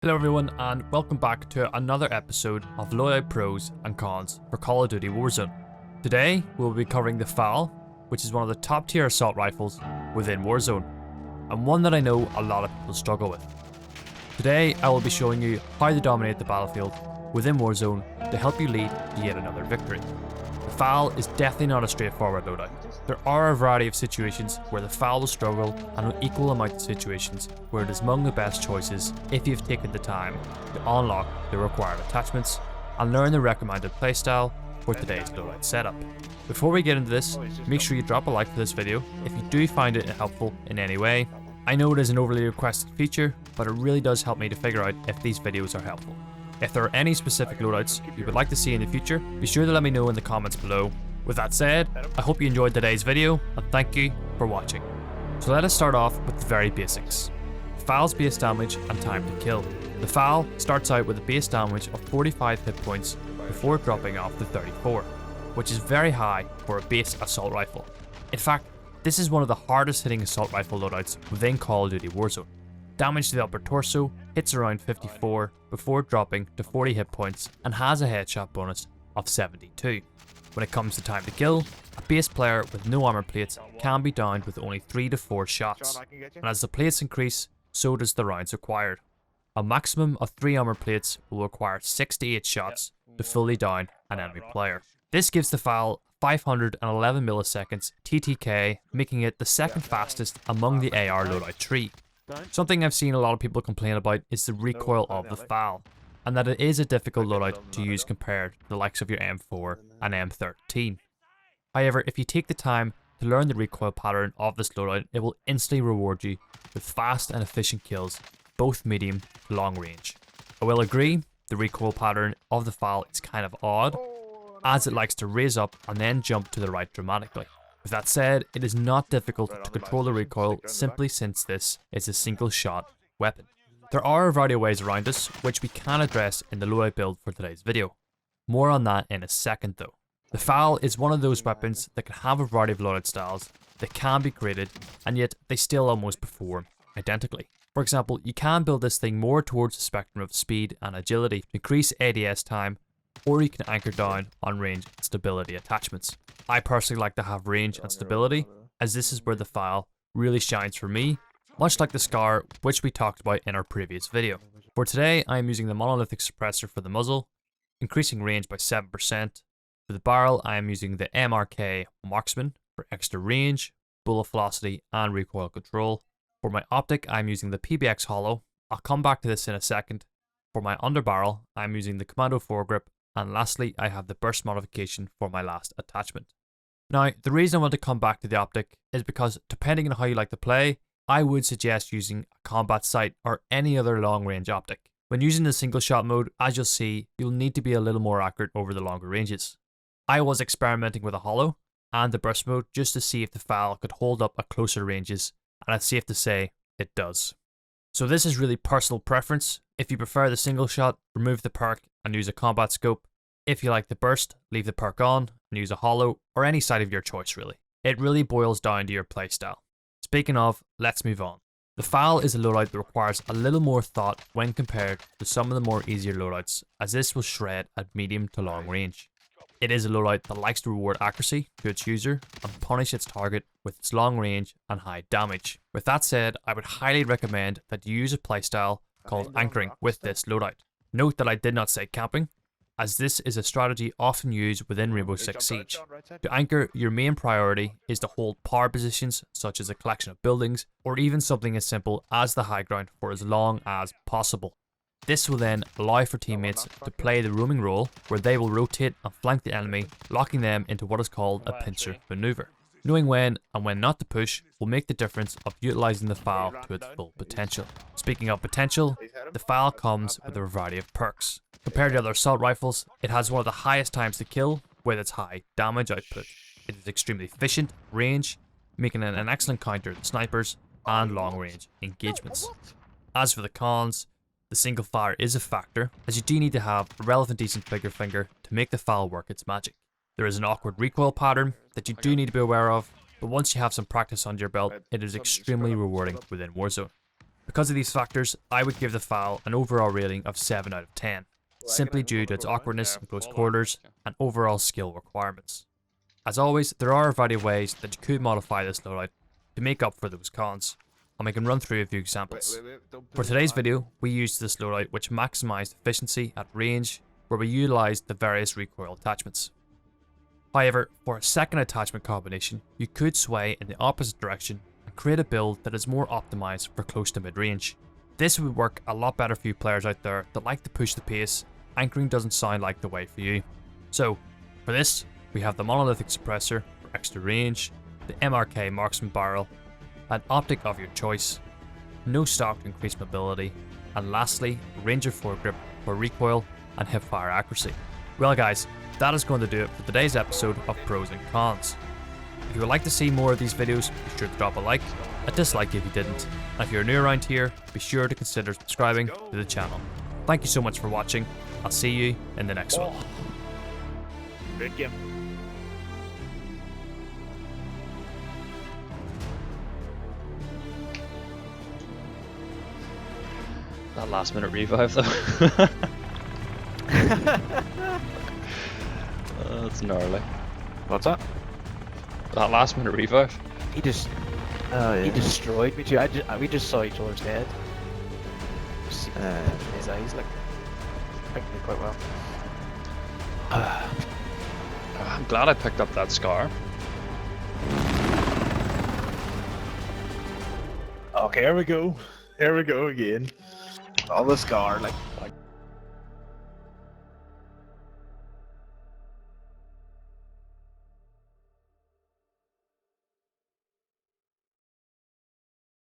Hello everyone and welcome back to another episode of Loadout pros and cons for Call of Duty Warzone. Today we'll be covering the Fal, which is one of the top tier assault rifles within Warzone, and one that I know a lot of people struggle with. Today I will be showing you how to dominate the battlefield within Warzone to help you lead to yet another victory. The Fal is definitely not a straightforward loadout. There are a variety of situations where the Fal will struggle, and an equal amount of situations where it is among the best choices if you've taken the time to unlock the required attachments and learn the recommended playstyle for today's loadout setup. Before we get into this, make sure you drop a like for this video if you do find it helpful in any way. I know it is an overly requested feature, but it really does help me to figure out if these videos are helpful. If there are any specific loadouts you would like to see in the future, be sure to let me know in the comments below. With that said, I hope you enjoyed today's video and thank you for watching. So let us start off with the very basics. Fal's base damage and time to kill. The Fal starts out with a base damage of 45 hit points before dropping off to 34, which is very high for a base assault rifle. In fact, this is one of the hardest hitting assault rifle loadouts within Call of Duty Warzone. Damage to the upper torso hits around 54 before dropping to 40 hit points and has a headshot bonus of 72. When it comes to time to kill, a base player with no armor plates can be downed with only 3 to 4 shots, and as the plates increase, so does the rounds required. A maximum of 3 armor plates will require 6 to 8 shots to fully down an enemy player. This gives the Fal 511 milliseconds TTK, making it the second fastest among the AR loadout tree. Something I've seen a lot of people complain about is the recoil of the Fal, and that it is a difficult loadout to use compared to the likes of your M4 and M13. However, if you take the time to learn the recoil pattern of this loadout, it will instantly reward you with fast and efficient kills, both medium to long range. I will agree, the recoil pattern of the Fal is kind of odd, as it likes to raise up and then jump to the right dramatically. With that said, it is not difficult to control the recoil simply since this is a single shot weapon. There are a variety of ways around this, which we can address in the loadout build for today's video. More on that in a second though. The Fal is one of those weapons that can have a variety of loadout styles that can be created, and yet they still almost perform identically. For example, you can build this thing more towards the spectrum of speed and agility to increase ADS time, or you can anchor down on range and stability attachments. I personally like to have range and stability, as this is where the Fal really shines for me, much like the Scar, which we talked about in our previous video. For today, I am using the monolithic suppressor for the muzzle, increasing range by 7%. For the barrel, I am using the MRK Marksman for extra range, bullet velocity, and recoil control. For my optic, I am using the PBX Hollow. I'll come back to this in a second. For my underbarrel, I am using the Commando foregrip, and lastly, I have the burst modification for my last attachment. Now, the reason I want to come back to the optic is because depending on how you like to play, I would suggest using a combat sight or any other long range optic. When using the single shot mode, as you'll see, you'll need to be a little more accurate over the longer ranges. I was experimenting with a hollow and the burst mode just to see if the Fal could hold up at closer ranges, and it's safe to say it does. So this is really personal preference. If you prefer the single shot, remove the perk and use a combat scope. If you like the burst, leave the perk on and use a hollow or any sight of your choice really. It really boils down to your playstyle. Speaking of, let's move on. The Fal is a loadout that requires a little more thought when compared to some of the more easier loadouts, as this will shred at medium to long range. It is a loadout that likes to reward accuracy to its user and punish its target with its long range and high damage. With that said, I would highly recommend that you use a playstyle called anchoring with this loadout. Note that I did not say camping, as this is a strategy often used within Rainbow Six Siege. To anchor, your main priority is to hold power positions such as a collection of buildings, or even something as simple as the high ground for as long as possible. This will then allow for teammates to play the roaming role, where they will rotate and flank the enemy, locking them into what is called a pincer maneuver. Knowing when and when not to push will make the difference of utilising the Fal to its full potential. Speaking of potential, the Fal comes with a variety of perks. Compared to other assault rifles, it has one of the highest times to kill with its high damage output. It is extremely efficient range, making it an excellent counter to snipers and long range engagements. As for the cons, the single fire is a factor, as you do need to have a relevant decent trigger finger to make the Fal work its magic. There is an awkward recoil pattern that you do need to be aware of, but once you have some practice under your belt, it is extremely rewarding within Warzone. Because of these factors, I would give the Fal an overall rating of 7 out of 10, simply due to its awkwardness in close quarters and overall skill requirements. As always, there are a variety of ways that you could modify this loadout to make up for those cons, and we can run through a few examples. For today's video, we used this loadout which maximised efficiency at range, where we utilised the various recoil attachments. However, for a second attachment combination, you could sway in the opposite direction and create a build that is more optimised for close to mid-range. This would work a lot better for you players out there that like to push the pace. Anchoring doesn't sound like the way for you. So, for this, we have the monolithic suppressor for extra range, the MRK marksman barrel, an optic of your choice, no stock to increase mobility, and lastly, Ranger foregrip for recoil and hipfire accuracy. Well guys, that is going to do it for today's episode of Pros and Cons. If you would like to see more of these videos, be sure to drop a like, a dislike if you didn't, and if you're new around here, be sure to consider subscribing to the channel. Thank you so much for watching. I'll see you in the next one. Good game. That last minute revive though. That's gnarly. What's that? That last minute revive. He just, he destroyed me too. We just saw each other's head. Just see his eyes, like, picked me quite well. I'm glad I picked up that scar. Okay, here we go. Here we go again. All the scar, like